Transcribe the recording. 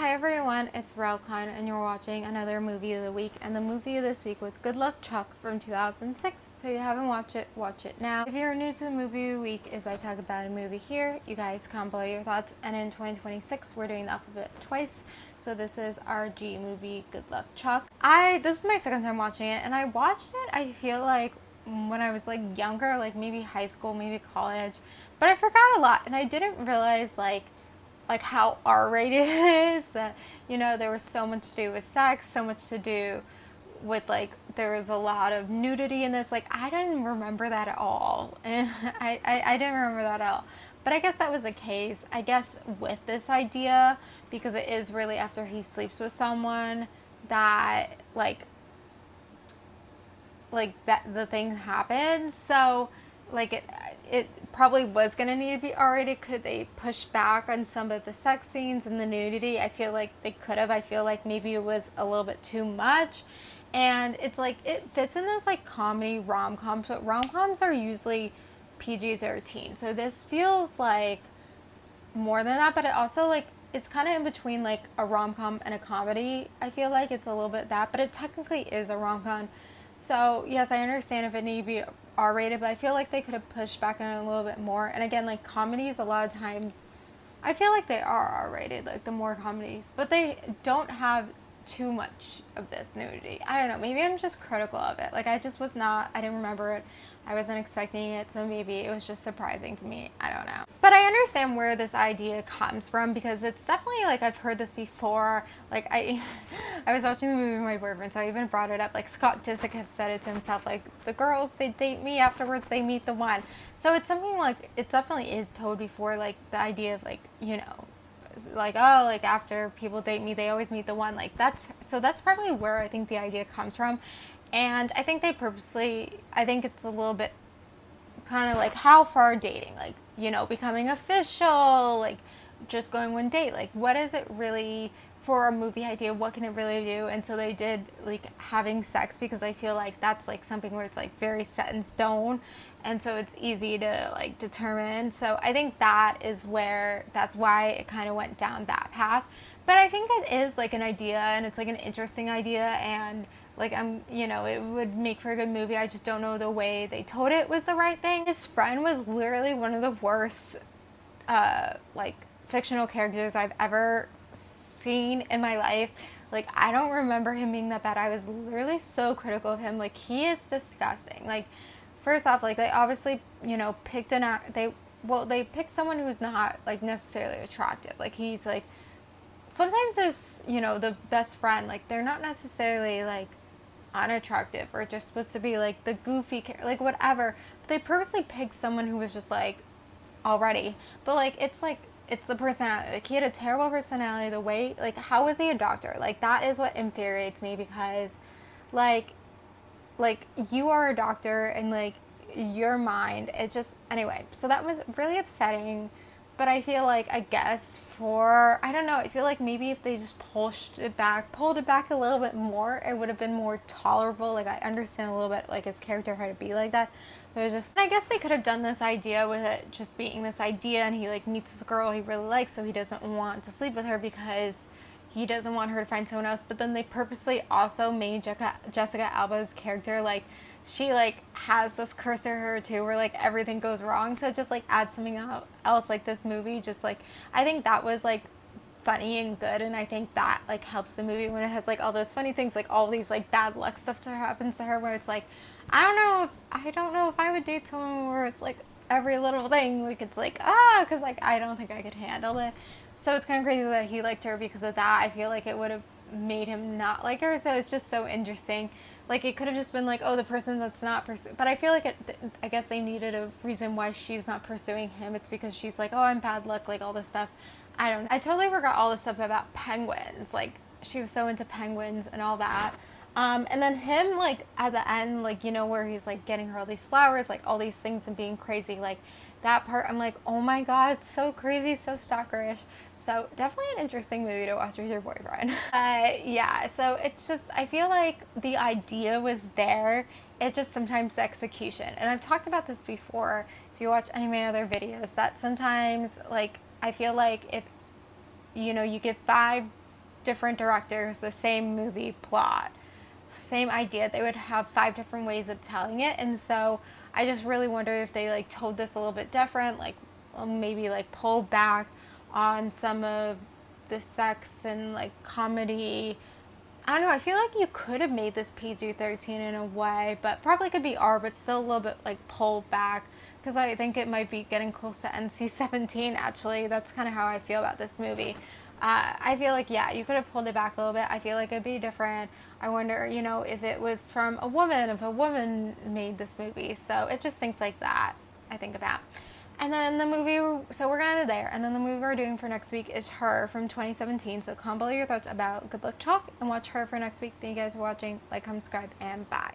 Hi everyone, it's Relcon and you're watching another movie of the week, and the movie of this week was Good Luck Chuck from 2006. So if you haven't watched it, watch it now. If you're new to the movie of the week, as I talk about a movie here, you guys comment below your thoughts, and in 2026 we're doing the alphabet twice. So this is our G movie, Good Luck Chuck. This is my second time watching it, and I watched it, I feel like, when I was like younger, like maybe high school, maybe college, but I forgot a lot, and I didn't realize like how R-rated it is, that, you know, there was so much to do with sex, so much to do with, like, there was a lot of nudity in this. Like, I didn't remember that at all. And I didn't remember that at all. But I guess that was the case, I guess, with this idea, because it is really after he sleeps with someone that, like that the thing happens. So like it probably was going to need to be R-rated. Could they push back on some of the sex scenes and the nudity? I feel like they could have. I feel like maybe it was a little bit too much. And it's like it fits in this like comedy rom-coms, but rom-coms are usually PG-13. So this feels like more than that, but it also like it's kind of in between like a rom-com and a comedy. I feel like it's a little bit that, but it technically is a rom-com. So yes, I understand if it need to be R-rated, but I feel like they could have pushed back on it a little bit more. And again, like comedies, a lot of times, I feel like they are R-rated, like the more comedies, but they don't have too much of this nudity. I don't know. Maybe I'm just critical of it. Like I just was not. I didn't remember it. I wasn't expecting it, so maybe it was just surprising to me. I don't know. But I understand where this idea comes from, because it's definitely like I've heard this before. Like I was watching the movie with my boyfriend, so I even brought it up. Like Scott Disick have said it to himself, like the girls, they date me, afterwards they meet the one. So it's something like it definitely is told before, like the idea of like, you know, like, oh, like after people date me, they always meet the one. Like that's probably where I think the idea comes from. And I think they purposely, I think it's a little bit kind of like how far dating, like, you know, becoming official, like just going one date, like what is it really for a movie idea, what can it really do? And so they did like having sex, because I feel like that's like something where it's like very set in stone, and so it's easy to like determine. So I think that's why it kind of went down that path. But I think it is like an idea, and it's like an interesting idea, and like you know, it would make for a good movie. I just don't know the way they told it was the right thing. His friend was literally one of the worst like fictional characters I've ever seen in my life. Like I don't remember him being that bad. I was literally so critical of him. Like he is disgusting. Like first off, like they obviously, you know, they picked someone who's not like necessarily attractive. Like he's like, sometimes it's, you know, the best friend, like they're not necessarily like unattractive or just supposed to be like the goofy like whatever, but they purposely picked someone who was just like already, but like it's the personality. Like he had a terrible personality. The way, like, how was he a doctor? Like that is what infuriates me, because like you are a doctor, and like your mind, it just, anyway, so that was really upsetting. But I feel like, I guess, for, I don't know, I feel like maybe if they just pulled it back a little bit more, it would have been more tolerable. Like I understand a little bit like his character had to be like that, but it was just, I guess they could have done this idea with it just being this idea, and he like meets this girl he really likes, so he doesn't want to sleep with her because he doesn't want her to find someone else. But then they purposely also made Jessica Alba's character like, she like has this curse to her too, where like everything goes wrong. So it just like adds something else. Like this movie just like, I think that was like funny and good, and I think that like helps the movie when it has like all those funny things, like all these like bad luck stuff to happens to her, where it's like, I don't know if I would date someone where it's like every little thing, like it's like, because like I don't think I could handle it. So it's kind of crazy that he liked her because of that. I feel like it would have made him not like her. So it's just so interesting. Like it could have just been like, oh, the person that's not pursuing. But I feel like I guess they needed a reason why she's not pursuing him. It's because she's like, oh, I'm bad luck, like all this stuff. I don't know. I totally forgot all this stuff about penguins. Like she was so into penguins and all that. And then him, like at the end, like, you know, where he's like getting her all these flowers, like all these things, and being crazy, like that part, I'm like, oh my god, so crazy, so stalkerish. So definitely an interesting movie to watch with your boyfriend. Yeah, so it's just, I feel like the idea was there. It just sometimes the execution. And I've talked about this before, if you watch any of my other videos, that sometimes like I feel like if, you know, you give 5 different directors, the same movie plot, same idea, they would have 5 different ways of telling it. And so I just really wonder if they like told this a little bit different, like maybe like pull back on some of the sex and like comedy. I don't know. I feel like you could have made this PG-13 in a way, but probably could be R, but still a little bit like pulled back, because I think it might be getting close to NC-17. Actually, that's kind of how I feel about this movie. I feel like, yeah, you could have pulled it back a little bit. I feel like it'd be different. I wonder, if it was from a woman, if a woman made this movie. So it's just things like that I think about. And then the movie, so we're going to end it there. And then the movie we're doing for next week is Her from 2017. So comment below your thoughts about Good Luck Chalk and watch Her for next week. Thank you guys for watching. Like, comment, subscribe, and bye.